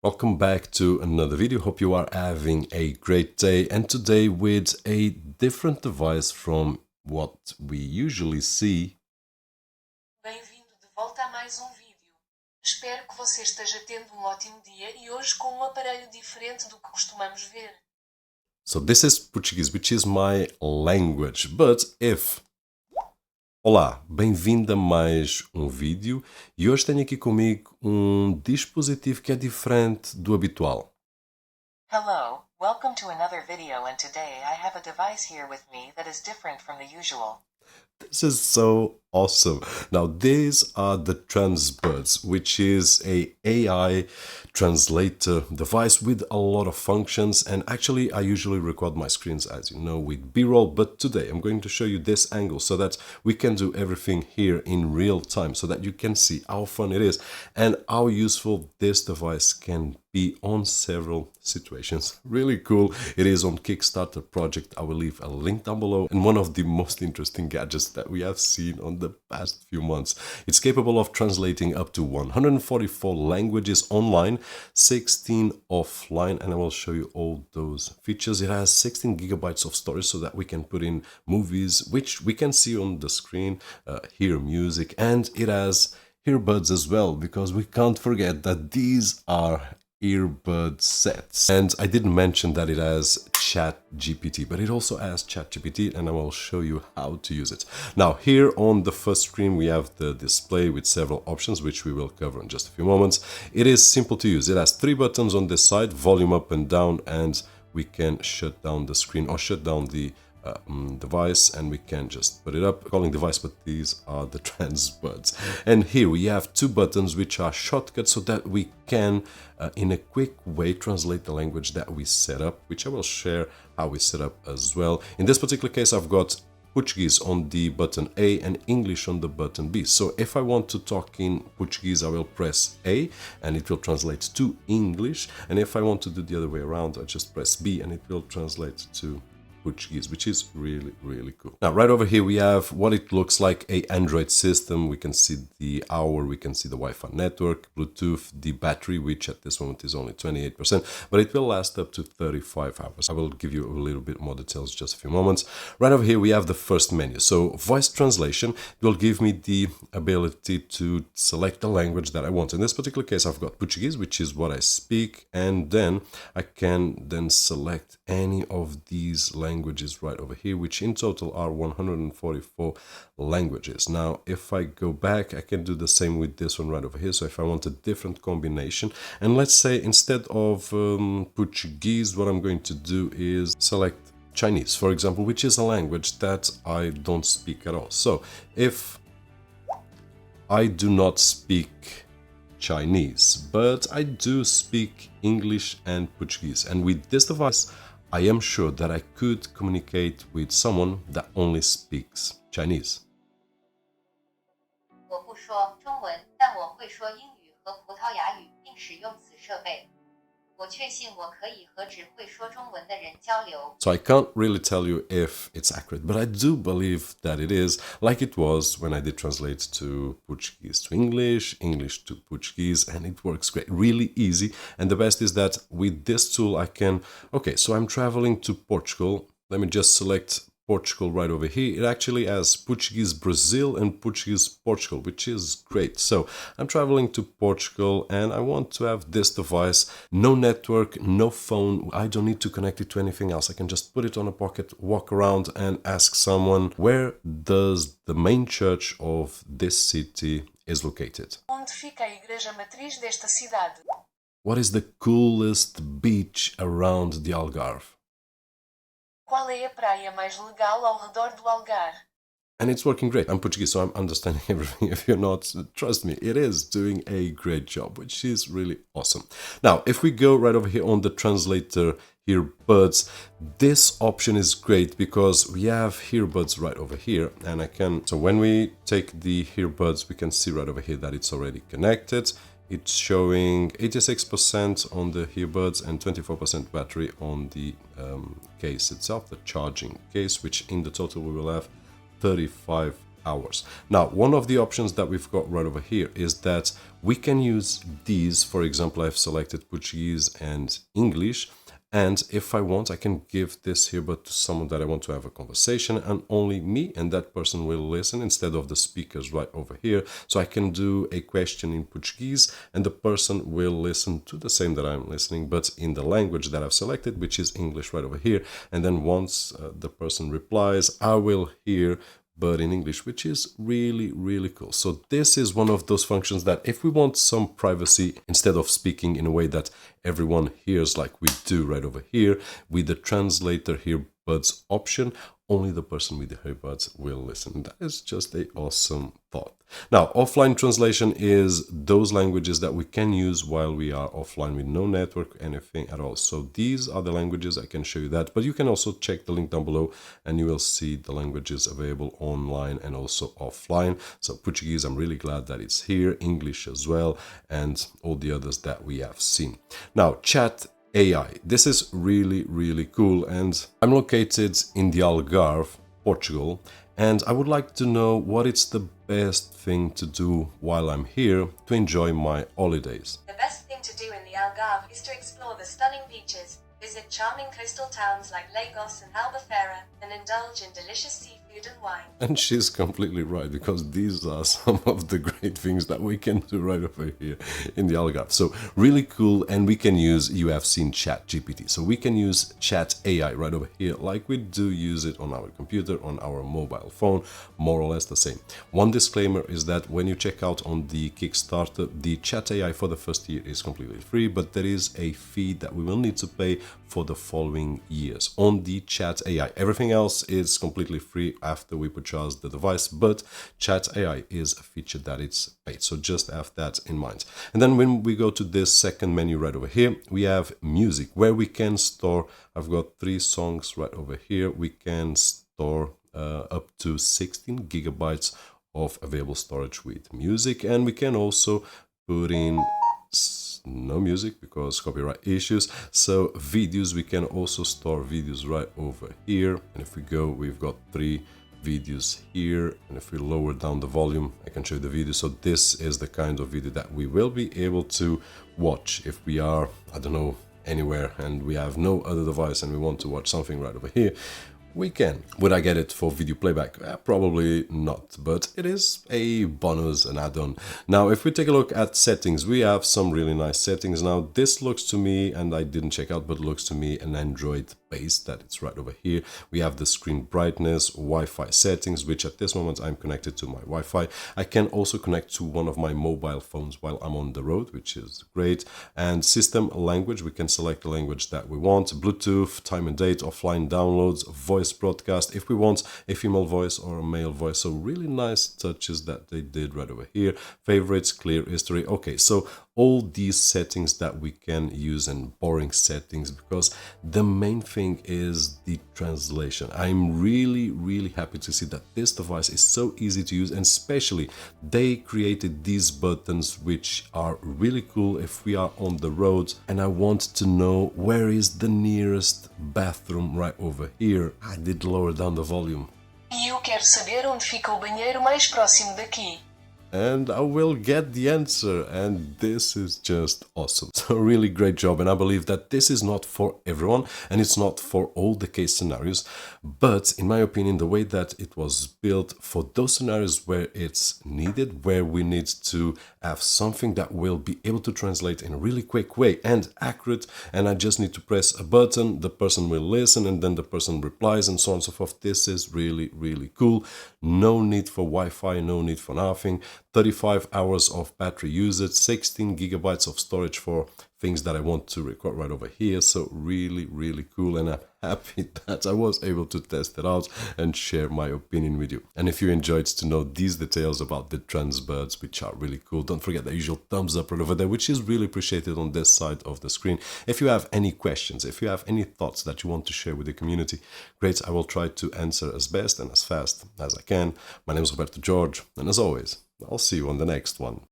Welcome back to another video. Hope you are having a great day, and today with a different device from what we usually see. Bem-vindo de volta a mais vídeo. Espero que você esteja tendo ótimo dia e hoje com aparelho diferente do que costumamos ver. So this is Portuguese, which is my language, but if... Olá, bem-vindo a mais vídeo e hoje tenho aqui comigo dispositivo que é diferente do habitual. Hello, welcome to another video and today I have a device here with me that is different from the usual. This is so awesome. Now, these are the Transbuds, which is a AI translator device with a lot of functions. And actually, I usually record my screens, as you know, with B-roll. But today, I'm going to show you this angle so that we can do everything here in real time so that you can see how fun it is and how useful this device can be on several situations. Really cool. It is on Kickstarter project. I will leave a link down below, and one of the most interesting gadgets that we have seen on the past few months. It's capable of translating up to 144 languages online, 16 offline, and I will show you all those features. It has 16 gigabytes of storage so that we can put in movies, which we can see on the screen, hear music, and it has earbuds as well, because we can't forget that these are earbud sets. And I didn't mention that it has ChatGPT, but it also has ChatGPT, and I will show you how to use it. Now, here on the first screen, we have the display with several options, which we will cover in just a few moments. It is simple to use. It has 3 buttons on this side, volume up and down, and we can shut down the screen or shut down the device, and we can just put it up. Calling device, but these are the Transbuds. And here we have 2 buttons which are shortcuts so that we can in a quick way translate the language that we set up, which I will share how we set up as well. In this particular case, I've got Portuguese on the button A and English on the button B. So if I want to talk in Portuguese, I will press A and it will translate to English, and if I want to do the other way around, I just press B and it will translate to Portuguese, which is really cool. Now, right over here we have what it looks like a Android system. We can see the hour, we can see the Wi-Fi network, Bluetooth, the battery, which at this moment is only 28%, but it will last up to 35 hours. I will give you a little bit more details in just a few moments. Right over here we have the first menu. So voice translation will give me the ability to select the language that I want. In this particular case, I've got Portuguese, which is what I speak, and then I can then select any of these languages right over here, which in total are 144 languages. Now, if I go back, I can do the same with this one right over here. So if I want a different combination, and let's say instead of Portuguese, what I'm going to do is select Chinese, for example, which is a language that I don't speak at all. So if I do not speak Chinese, but I do speak English and Portuguese, and with this device I am sure that I could communicate with someone that only speaks Chinese. 我不说中文，但我会说英语和葡萄牙语，并使用此设备。我确信我可以和只会说中文的人交流。 So I can't really tell you if it's accurate, but I do believe that it is, like it was when I did translate to Portuguese to English, English to Portuguese, and it works great, really easy. And the best is that with this tool I can, okay, so I'm traveling to Portugal. Let me just select Portugal right over here. It actually has Portuguese Brazil and Portuguese Portugal, which is great. So I'm traveling to Portugal and I want to have this device, no network, no phone. I don't need to connect it to anything else. I can just put it on a pocket, walk around and ask someone, where does the main church of this city is located? Onde fica a igreja matriz desta cidade? What is the coolest beach around the Algarve? Qual é a praia mais legal ao redor do Algar? And it's working great. I'm Portuguese, so I'm understanding everything. If you're not, trust me, it is doing a great job, which is really awesome. Now, if we go right over here on the translator earbuds, this option is great because we have earbuds right over here, and I can, so when we take the earbuds, we can see right over here that it's already connected. It's showing 86% on the earbuds and 24% battery on the case itself, the charging case, which in the total we will have 35 hours. Now, one of the options that we've got right over here is that we can use these. For example, I've selected Portuguese and English. And if I want, I can give this earbud to someone that I want to have a conversation, and only me and that person will listen instead of the speakers right over here. So I can do a question in Portuguese and the person will listen to the same that I'm listening, but in the language that I've selected, which is English right over here. And then once the person replies, I will hear but in English, which is really, really cool. So this is one of those functions that if we want some privacy, instead of speaking in a way that everyone hears like we do right over here, with the translator earbuds option, only the person with the earbuds will listen. That is just an awesome thought. Now, offline translation is those languages that we can use while we are offline with no network, anything at all. So these are the languages. I can show you that, but you can also check the link down below and you will see the languages available online and also offline. So Portuguese, I'm really glad that it's here, English as well, and all the others that we have seen. Now, chat AI. This is really, really cool, and I'm located in the Algarve, Portugal, and I would like to know what is the best thing to do while I'm here to enjoy my holidays. The best thing to do in the Algarve is to explore the stunning beaches, visit charming coastal towns like Lagos and Albufeira, and indulge in delicious seafood and wine. And she's completely right, because these are some of the great things that we can do right over here in the Algarve. So really cool, and we can use, you have seen ChatGPT, so we can use Chat AI right over here like we do use it on our computer, on our mobile phone, more or less the same. One disclaimer is that when you check out on the Kickstarter, the Chat AI for the first year is completely free, but there is a fee that we will need to pay for the following years on the Chat AI. Everything else is completely free after we purchase the device, but Chat AI is a feature that it's paid, so just have that in mind. And then when we go to this second menu right over here, we have music, where we can store, I've got 3 songs right over here. We can store up to 16 gigabytes of available storage with music, and we can also put in no music because copyright issues. So videos, we can also store videos right over here, and if we go, we've got 3 videos here, and if we lower down the volume, I can show you the video. So this is the kind of video that we will be able to watch if we are, I don't know, anywhere and we have no other device and we want to watch something right over here. We can. Would I get it for video playback? Probably not, but it is a bonus, an add-on. Now, if we take a look at settings, we have some really nice settings. Now, this looks to me, and I didn't check out, but looks to me an Android base that it's right over here. We have the screen brightness, Wi-Fi settings, which at this moment I'm connected to my Wi-Fi. I can also connect to one of my mobile phones while I'm on the road, which is great. And system language, we can select the language that we want. Bluetooth, time and date, offline downloads, voice broadcast if we want a female voice or a male voice. So really nice touches that they did right over here. Favorites, clear history. Okay, so all these settings that we can use, and boring settings, because the main thing is the translation. I'm really happy to see that this device is so easy to use, and especially they created these buttons which are really cool if we are on the road and I want to know where is the nearest bathroom right over here. I did lower down the volume. E eu quero saber onde fica o banheiro mais próximo daqui. And I will get the answer, and this is just awesome. So really great job, and I believe that this is not for everyone and it's not for all the case scenarios, but in my opinion, the way that it was built for those scenarios where it's needed, where we need to have something that will be able to translate in a really quick way and accurate, and I just need to press a button, the person will listen, and then the person replies, and so on and so forth. This is really cool. No need for Wi-Fi, no need for nothing. 35 hours of battery usage, 16 gigabytes of storage for things that I want to record right over here. So really cool, and I'm happy that I was able to test it out and share my opinion with you. And if you enjoyed to know these details about the Transbuds, which are really cool, don't forget the usual thumbs up right over there, which is really appreciated on this side of the screen. If you have any questions, if you have any thoughts that you want to share with the community, great, I will try to answer as best and as fast as I can. My name is Roberto Jorge, and as always, I'll see you on the next one.